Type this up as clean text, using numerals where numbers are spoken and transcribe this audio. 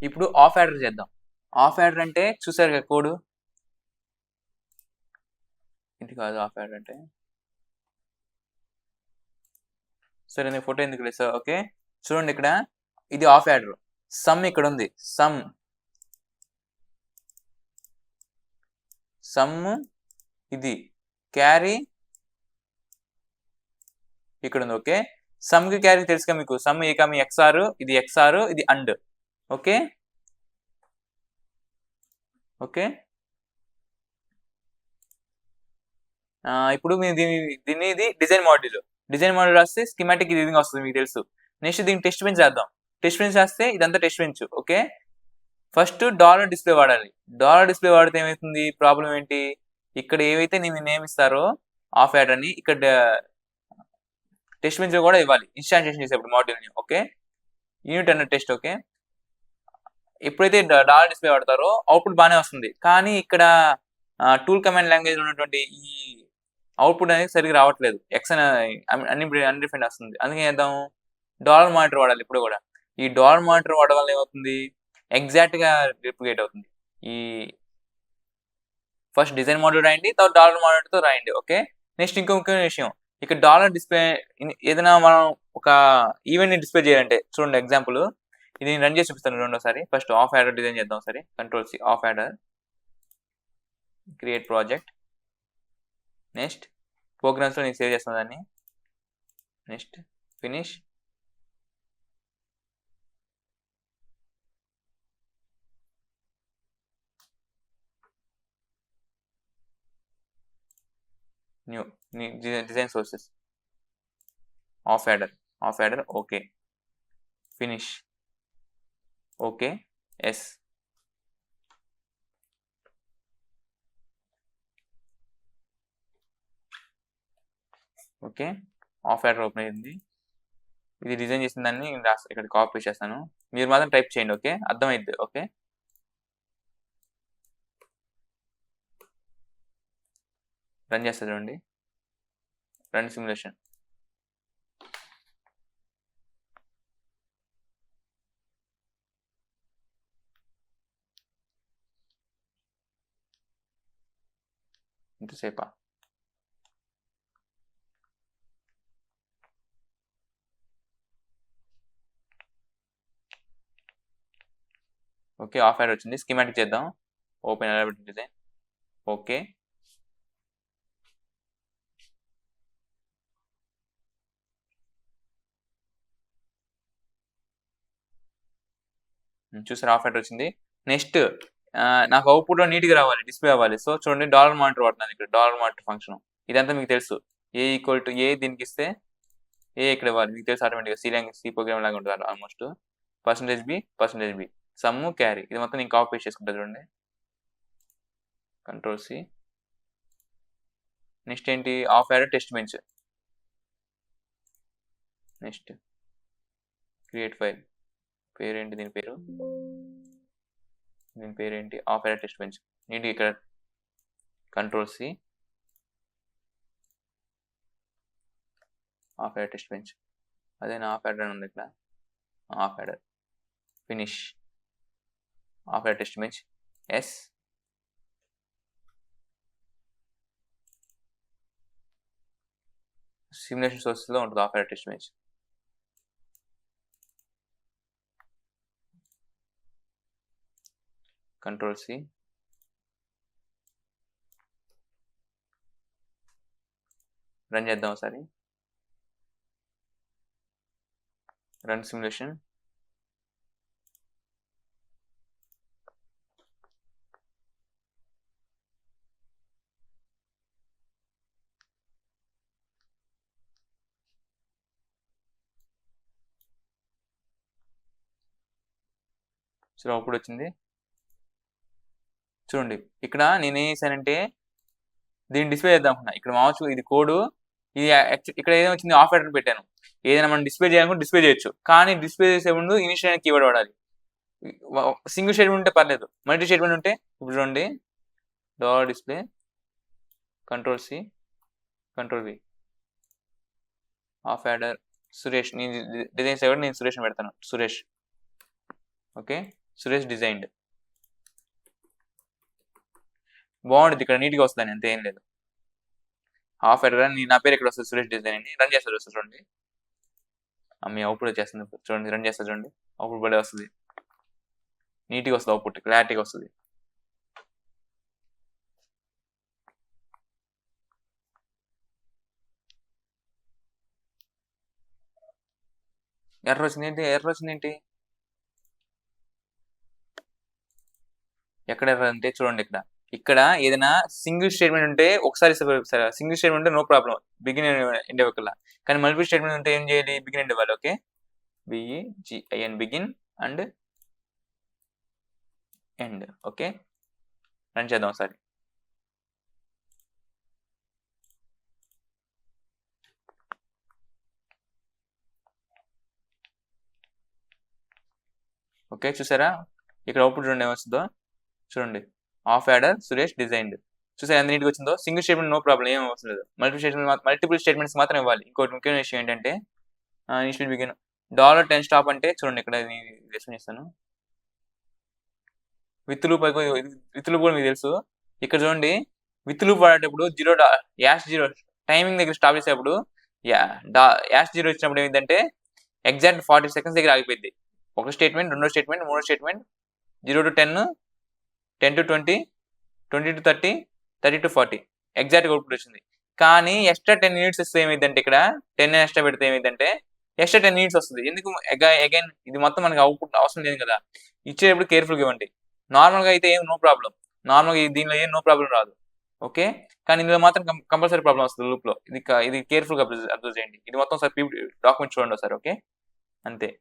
ఇప్పుడు of adder చేద్దాం. Of adder అంటే చూసారు కదా కోడ్, ఇది కాదు ఆఫ్ యాడర్ అంటే. సరే నేను ఫోటో ఎందుకు లేదు సార్. ఓకే చూడండి ఇక్కడ ఇది ఆఫ్ యాడర్. సమ్ ఇక్కడ ఉంది, సమ్ ఇది క్యారీ ఇక్కడ ఉంది. ఓకే సమ్ కి క్యారీ తెలుసుగా మీకు, సమ్ ఏ కమి ఎక్స్ఆర్, ఇది ఎక్స్ఆర్, ఇది అండ్. ఓకే ఓకే ఇప్పుడు మీరు దీన్ని ఇది డిజైన్ మాడ్యూల్ రాస్తే స్కీమాటిక్ ఇది వస్తుంది మీకు తెలుసు. నెక్స్ట్ దీన్ని టెస్ట్ బెంచ్ చేద్దాం. టెస్ట్ బెంచ్ రాస్తే ఇదంతా test bench. Okay first dollar display వాడాలి. డాలర్ డిస్ప్లే వాడితే ఏమవుతుంది, ప్రాబ్లం ఏంటి, ఇక్కడ ఏవైతే నేను నేమ్ ఇస్తారో ఆఫ్ యాడర్ అని ఇక్కడ టెస్ట్ బెంచ్ కూడా ఇవ్వాలి ఇన్స్టాన్షియేషన్ చేసేప్పుడు మాడ్యూల్ని. ఓకే యూనిట్ అన్న టెస్ట్. ఓకే ఎప్పుడైతే డాలర్ డిస్ప్లే వాడతారో అవుట్పుట్ బాగానే వస్తుంది, కానీ ఇక్కడ టూల్ కమాండ్ లాంగ్వేజ్ ఉన్నటువంటి ఈ అవుట్పుట్ అనేది సరిగ్గా రావట్లేదు, ఎక్స్ అన్డిఫైన్డ్ వస్తుంది. అందుకే చేద్దాం, డాలర్ మానిటర్ వాడాలి ఇప్పుడు కూడా. ఈ డాలర్ మానిటర్ వాడడం వల్ల ఏమవుతుంది, ఎగ్జాక్ట్ గా రిప్లికేట్ అవుతుంది. ఈ ఫస్ట్ డిజైన్ మాడ్యూల్ రాయండి, తర్వాత డాలర్ మానిటర్ తో రాయండి. ఓకే నెక్స్ట్ ఇంకో ముఖ్యమైన విషయం, ఇక్కడ డాలర్ డిస్ప్లే ఏదైనా మనం ఒక ఈవెంట్ ని డిస్ప్లే చేయాలంటే చూడండి ఎగ్జాంపుల్, ఇది నేను రన్ చేసి చూపిస్తాను రెండోసారి. ఫస్ట్ ఆఫ్ యాడర్ డిజైన్ చేద్దాం సరే. Control C, half adder, create project. Next programs లో నేను సేవ్ చేస్తాను దాన్ని. Next finish. New design sources, half adder. Okay finish. Okay yes. Okay half adder open అయింది. ఇది డిజైన్ చేసిన దాన్ని ఇక్కడ కాపీ చేస్తాను, మీరు మాత్రం టైప్ చేయండి. ఓకే అర్థమైద్ది. ఓకే రన్ చేస్తా చూడండి, రన్ సిమ్యులేషన్. ఇంతసేపా? ఓకే ఆఫ్ యాడర్ వచ్చింది. స్కీమాటిక్ చేద్దాం. Open elaborated design. ఓకే చూసారు ఆఫ్ యాడర్ వచ్చింది. నెక్స్ట్ నాకు అవుట్పుట్ లో నీట్గా రావాలి, డిస్ప్లే అవ్వాలి. సో చూడండి డాలర్ మానిటర్ వాడుతున్నాను ఇక్కడ, డాలర్ మానిటర్ ఫంక్షన్. ఇదంతా మీకు తెలుసు, ఏ ఈక్వల్ టు ఏ దీనికి ఇస్తే ఏ ఇక్కడ ఇవ్వాలి మీకు తెలుసు ఆటోమేటిక్గా. సి ప్రోగ్రామ్ లాగా ఉంటుంది ఆల్మోస్ట్. %b సమ్ క్యారీ, ఇది మొత్తం నేను కాపీ పేస్ట్ చేసుకుంటా చూడండి. Control C. నెక్స్ట్ ఏంటి, half adder test bench. Next create file, పేరేంటి దీని పేరేంటి, ఆఫ్ యాడర్ టెస్ట్ బెంచ్. నీట్గా ఇక్కడ control C, half adder test bench. అదే నా ఆఫ్ యాడర్ ఉంది ఇక్కడ, half adder. Finish. Half adder test bench. Yes. Simulation sources లో ఉంటుంది half adder test bench. Control C. Run చేద్దాం ఒకసారి. Run simulation. సో అవుట్పుట్ వచ్చింది చూడండి. ఇక్కడ నేను ఏం చేశానంటే దీన్ని డిస్ప్లే చేద్దాం అనుకున్నా. ఇక్కడ మావచ్చు ఇది కోడ్, ఇది ఇక్కడ ఏదైనా వచ్చింది ఆఫ్ యాడర్ పెట్టాను. ఏదైనా మనం డిస్ప్లే చేయాలనుకుంటే డిస్ప్లే చేయొచ్చు, కానీ డిస్ప్లే చేసే ముందు ఇనిషియల్ కీవర్డ్ వాడాలి. సింగిల్ స్టేట్మెంట్ ఉంటే పర్లేదు, మల్టీ స్టేట్మెంట్ ఉంటే ఇప్పుడు చూడండి dollar display, control C, control V, half adder Suresh. నేను డిజైన్ సేవర్ నేను సురేష్ పెడతాను, సురేష్. ఓకే, సురేష్ డిజైన్డ్ బాగుంటుంది, ఇక్కడ నీట్గా వస్తుంది అంతే, ఏం లేదు. హాఫ్ ఎడర్ నా పేరు ఇక్కడ వస్తుంది, సురేష్ డిజైన్ అని రన్ చేస్తారు చూడండి. మీ అవుట్పుట్ వచ్చేస్తుంది చూడండి, రన్ చేస్తారు చూడండి, అవుట్పుట్ బడే వస్తుంది, నీట్గా వస్తుంది, అవుట్పుట్ క్లారిటీగా వస్తుంది. ఎర్ర వచ్చింది ఏంటి, ఎర్ర వచ్చింది ఏంటి, ఎక్కడ ఎర్ర అంటే చూడండి, ఇక్కడ ఏదైనా సింగిల్ స్టేట్మెంట్ ఉంటే ఒకసారి సింగిల్ స్టేట్మెంట్ ఉంటే నో ప్రాబ్లం, బిగిన్ ఎండ్ ఇవ్వకల్లా. కానీ మల్టిపుల్ స్టేట్మెంట్ ఉంటే ఏం చేయాలి, బిగిన్ ఎండ్ ఇవ్వాలి. Okay, B E G I N begin and end. Okay, run చేద్దాం ఒకసారి. ఓకే, చూసారా ఇక్కడ అవుట్పుట్ చూడండి ఏమొస్తుందో చూడండి, హాఫ్ యాడర్ సురేష్ డిజైన్డ్. చూసారా ఎంత నీట్గా వచ్చిందో. సింగిల్ స్టేట్మెంట్ నో ప్రాబ్లం, ఏం అవసరం లేదు. మల్టిపుల్ స్టేట్మెంట్స్ మాత్రం ఇవ్వాలి. ఇంకోటి ముఖ్యమైన విషయం ఏంటంటే ఇనిషియల్ బిగిన్ $10 స్టాప్ అంటే చూడండి, ఇక్కడ ఎక్స్ప్లెయిన్ చేస్తాను. విత్ లూప్ కూడా మీకు తెలుసు. ఇక్కడ చూడండి, విత్ లూప్ వాడేటప్పుడు $0 టైమింగ్ దగ్గర స్టాప్ చేసేటప్పుడు $0 ఇచ్చినప్పుడు ఏమిటంటే ఎగ్జాక్ట్ 40 seconds దగ్గర ఆగిపోయింది. ఒక స్టేట్మెంట్, రెండో స్టేట్మెంట్, మూడో statement, 0 to 10, 10 to 20, 20 to 30, 30 to 40 ఎగ్జాక్ట్గా అవుట్పుట్ వచ్చింది. కానీ ఎక్స్ట్రా 10 minutes ఇస్తే ఏమైందంటే, ఇక్కడ 10 ఎక్స్ట్రా పెడితే ఏమైందంటే ఎక్స్ట్రా 10 minutes వస్తుంది. ఎందుకు అగైన్ ఇది మొత్తం మనకి అవుట్పుట్ అవసరం లేదు కదా, ఇచ్చేటప్పుడు కేర్ఫుల్గా ఇవ్వండి. నార్మల్గా అయితే ఏం నో ప్రాబ్లం, నార్మల్గా దీనిలో ఏం నో ప్రాబ్లం రాదు. ఓకే, కానీ ఇందులో మాత్రం కంపల్సరీ ప్రాబ్లం వస్తుంది లూప్లో. ఇది కేర్ఫుల్గా అబ్జర్వ్ చేయండి. ఇది మొత్తం సార్ డాక్యుమెంట్ చూడండి సార్. ఓకే, అంతే.